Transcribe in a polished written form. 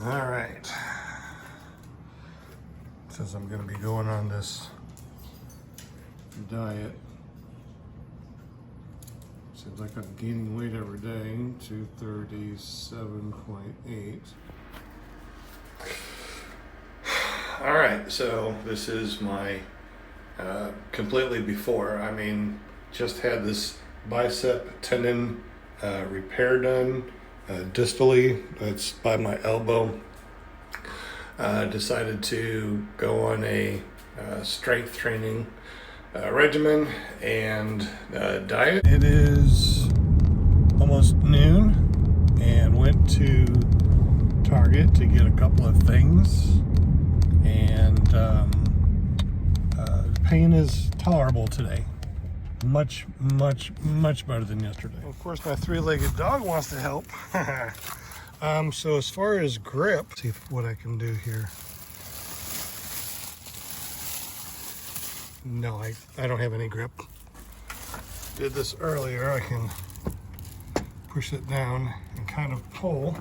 All right. Since I'm going to be going on this diet, seems like I'm gaining weight every day. 237.8. All right, so this is my completely before. I mean, just had this bicep tendon repair done distally. It's by my elbow. Decided to go on a strength training regimen and diet. It is almost noon and went to Target to get a couple of things, and pain is tolerable today. Much better than yesterday. Of course, my three-legged dog wants to help. So as far as grip, let's see what I can do here. No, I don't have any grip. Did this earlier. I can push it down and kind of pull.